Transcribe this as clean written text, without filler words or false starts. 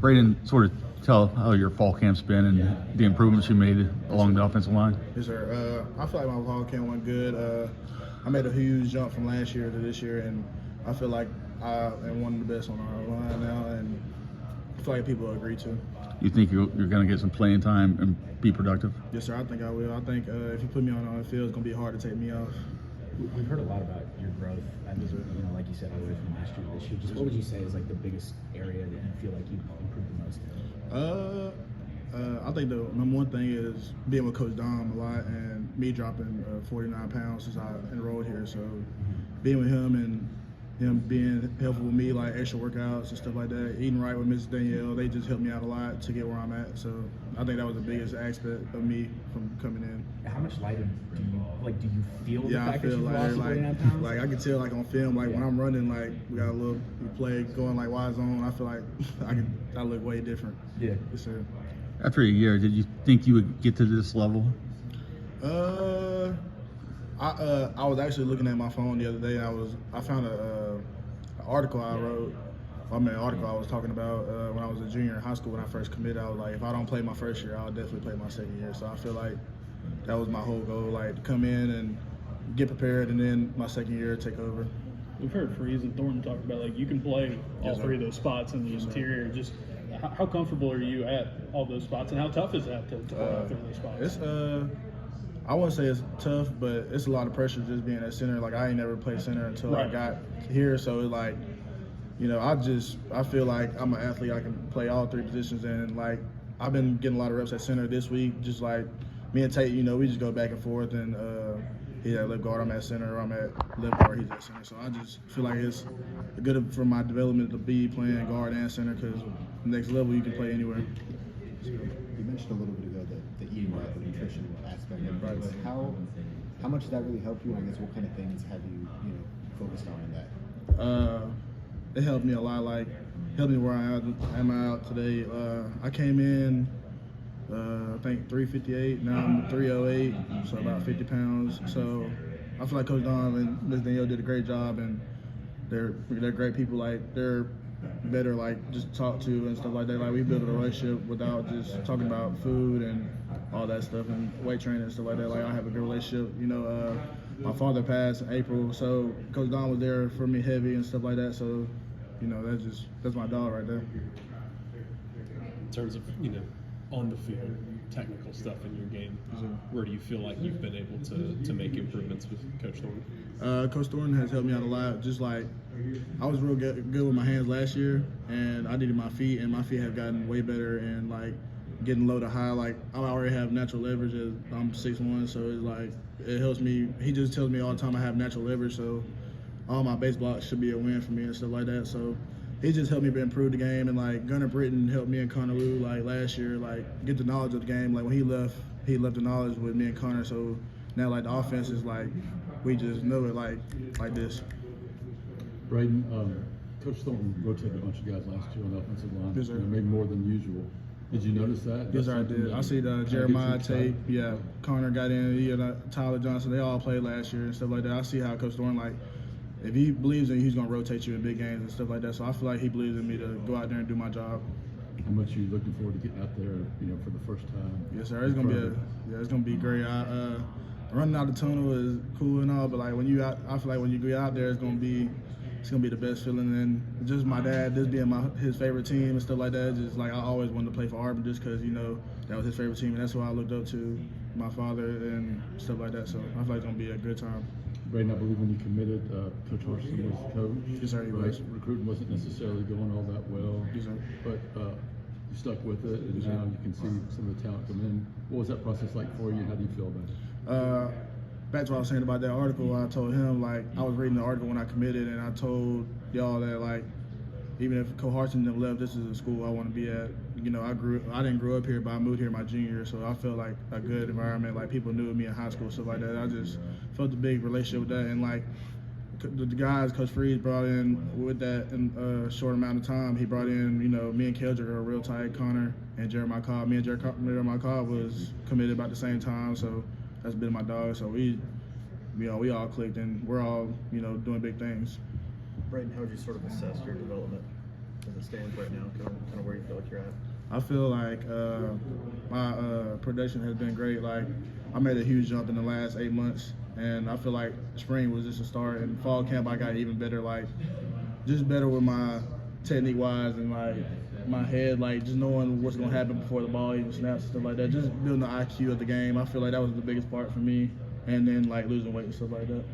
Bradyn, sort of tell how your fall camp's been and the improvements you made along the offensive line. Yes, sir. I feel like my fall camp went good. I made a huge jump from last year to this year, and I feel like I am one of the best on our line now, and I feel like people agree too. You think you're going to get some playing time and be productive? Yes, sir. I think I will. I think if you put me on the field, it's going to be hard to take me off. We've heard a lot about your growth. I mean, like you said, earlier from last year to this year. Just what would you say is like the biggest area that you feel like you've improved the most in? I think the number one thing is being with Coach Dom a lot, and me dropping 49 pounds since I enrolled here. So being with him and him being helpful with me, like extra workouts and stuff like that, eating right with Mrs. Danielle, they just helped me out a lot to get where I'm at. So I think that was the biggest aspect of me from coming in. How much lighter do you feel the fact I feel that you've lost 49 like, pounds? like I can tell like on film, like when I'm running, like we got a little play going like wide zone, I feel like I look way different. Yeah. Yes, sir. After a year, did you think you would get to this level? I was actually looking at my phone the other day. I found an article I wrote. An article I was talking about when I was a junior in high school when I first committed. I was like, if I don't play my first year, I'll definitely play my second year. So I feel like that was my whole goal, like to come in and get prepared, and then my second year take over. We've heard Freeze and Thornton talk about like you can play all three of those spots in the interior. Just how comfortable are you at all those spots, and how tough is that to play all three of those spots? It's I wouldn't say it's tough, but it's a lot of pressure just being at center. Like I ain't never played center until I got here, so it's like, I feel like I'm an athlete. I can play all three positions, and like I've been getting a lot of reps at center this week. Just like me and Tate, we just go back and forth, and he's at left guard, I'm at center, or I'm at left guard, he's at center. So I just feel like it's good for my development to be playing guard and center, because next level you can play anywhere. You mentioned a little bit ago the eating right, the nutrition aspect of it. But how much did that really help you? And I guess what kind of things have you focused on in that? It helped me a lot. Like helped me where I am out today. I came in I think 358. Now I'm 308, so about 50 pounds. So I feel like Coach Don and Ms. Danielle did a great job, and they're great people. Like they're better, like just talk to and stuff like that. Like we built a relationship without just talking about food and all that stuff and weight training and stuff like that. Like I have a good relationship. My father passed in April, so Coach Don was there for me heavy and stuff like that. So, that's my dog right there. In terms of on the field technical stuff in your game, where do you feel like you've been able to make improvements with Coach Thornton? Coach Thornton has helped me out a lot. Just like I was real good with my hands last year, and I needed my feet, and my feet have gotten way better. And like getting low to high, like I already have natural leverage. As I'm 6'1", so it's like it helps me. He just tells me all the time I have natural leverage, so all my base blocks should be a win for me and stuff like that. So he just helped me improve the game, and like Gunnar Britton helped me and Connor Lou like last year, like get the knowledge of the game. Like when he left the knowledge with me and Connor. So now like the offense is like we just know it like this. Bradyn, Coach Thornton rotated a bunch of guys last year on the offensive line. Yes, sir. Maybe more than usual. Did you notice that? Yes, sir, I did. I see the Jeremiah Tate, Connor got in, Tyler Johnson, they all played last year and stuff like that. I see how Coach Thornton, like, if he believes in you, he's going to rotate you in big games and stuff like that. So I feel like he believes in me to go out there and do my job. How much are you looking forward to getting out there, for the first time? Yes, sir. It's gonna be great. Running out the tunnel is cool and all, but like I feel like when you get out there, it's gonna be the best feeling. And just my dad, this being his favorite team and stuff like that, just like I always wanted to play for Auburn just because that was his favorite team, and that's why I looked up to my father and stuff like that. So I feel like it's gonna be a good time. Bradyn, I believe when you committed, Coach Harrison was the coach. Yes, sir, he was. Recruiting wasn't necessarily going all that well. Yes, sir. But you stuck with it, and now you can see some of the talent come in. What was that process like for you? How do you feel about it? Back to what I was saying about that article, I told him, like, I was reading the article when I committed, and I told y'all that, like, even if Coach Harrison never left, this is a school I want to be at. I didn't grow up here, but I moved here my junior year, so I felt like a good environment. Like, people knew me in high school, stuff like that. I just felt a big relationship with that. And, like, the guys Coach Freeze brought in with that in a short amount of time, he brought in, me and Keldrick are real tight, Connor and Jeremiah Cobb. Me and Jeremiah Cobb was committed about the same time, so that's been my dog. So we all clicked, and we're all, doing big things. Bradyn, how would you sort of assess your development as it stands right now, kind of where you feel like you're at? I feel like my production has been great. Like, I made a huge jump in the last 8 months, and I feel like spring was just a start. And fall camp, I got even better. Like, just better with my technique wise and like my head, like just knowing what's gonna happen before the ball even snaps and stuff like that. Just building the IQ of the game. I feel like that was the biggest part for me. And then like losing weight and stuff like that.